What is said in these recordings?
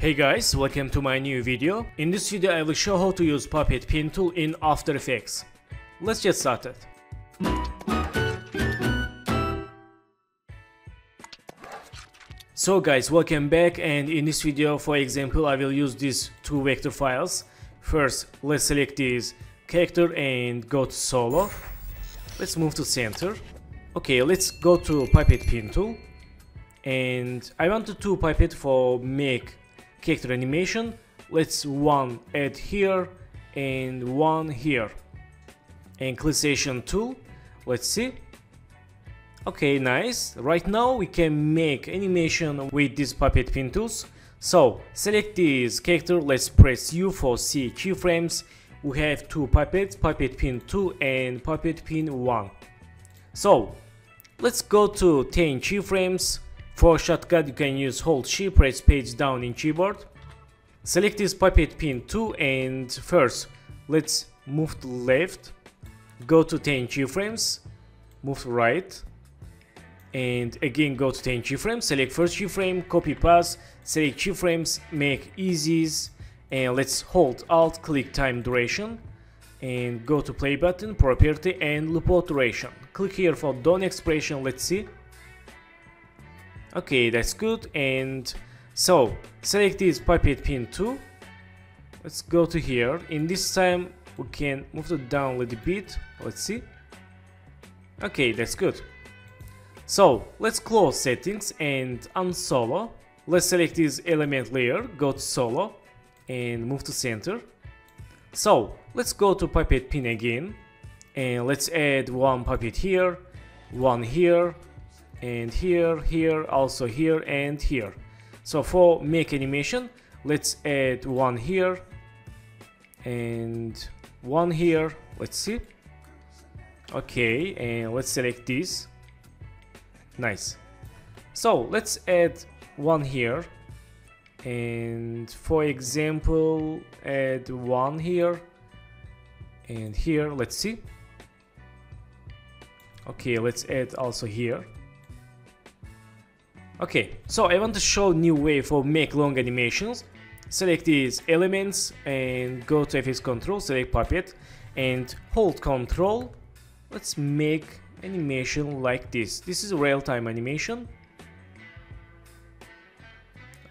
Hey guys, welcome to my new video. In this video I will show how to use Puppet Pin tool in After Effects. Let's get started. So guys, welcome back, and in this video, for example, I will use these two vector files. First, let's select this character and go to solo. Let's move to center. Okay, let's go to Puppet Pin tool. And I want to puppet for make character animation. Let's one add here and one here, and clickation tool. Let's see. Okay, nice. Right now we can make animation with these Puppet Pin tools. So select this character, let's press U for see keyframes. We have two puppets, Puppet Pin 2 and Puppet Pin 1. So let's go to 10 keyframes. For shortcut you can use hold shift, press page down in keyboard. Select this Puppet Pin 2 and first let's move to left, go to 10 keyframes, move to right, and again go to 10 keyframes, select first keyframe, copy paste, select keyframes, make easies, and let's hold alt, click time duration, and go to play button, property, and loop out duration. Click here for done expression, let's see. Okay, that's good. And so select this Puppet Pin 2. Let's go to here. In this time we can move it down a little bit. Let's see. Okay, that's good. So let's close settings and on solo. Let's select this element layer, go to solo and move to center. So let's go to Puppet Pin again and let's add one puppet here, one here, and here, also here and here. So for make animation, let's add one here and one here. Let's see. Okay, and let's select this. Nice. So let's add one here, and for example add one here and here. Let's see. Okay, let's add also here. Okay, so I want to show new way for make long animations. Select these elements and go to FX control, select puppet and hold control. Let's make animation like this. This is real-time animation.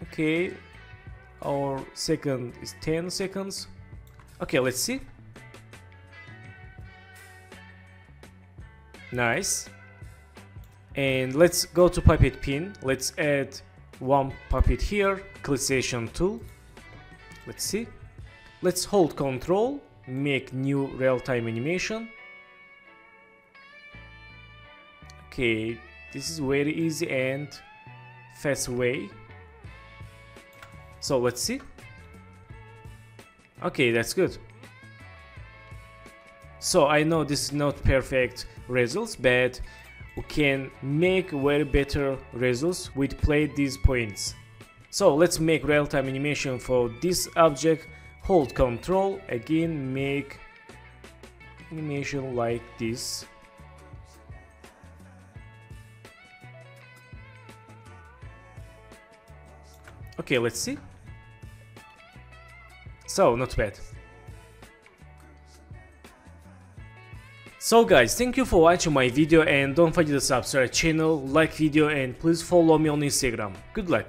Okay, our second is 10 seconds. Okay, let's see. Nice. And let's go to Puppet Pin. Let's add one puppet here, clickation tool. Let's see. Let's hold control, make new real-time animation. Okay, this is very easy and fast way. So let's see. Okay, that's good. So I know this is not perfect results, but we can make very better results with play these points. So let's make real-time animation for this object. Hold control, again make animation like this. Okay, let's see. So not bad. So guys, thank you for watching my video, and don't forget to subscribe channel, like video, and please follow me on Instagram. Good luck.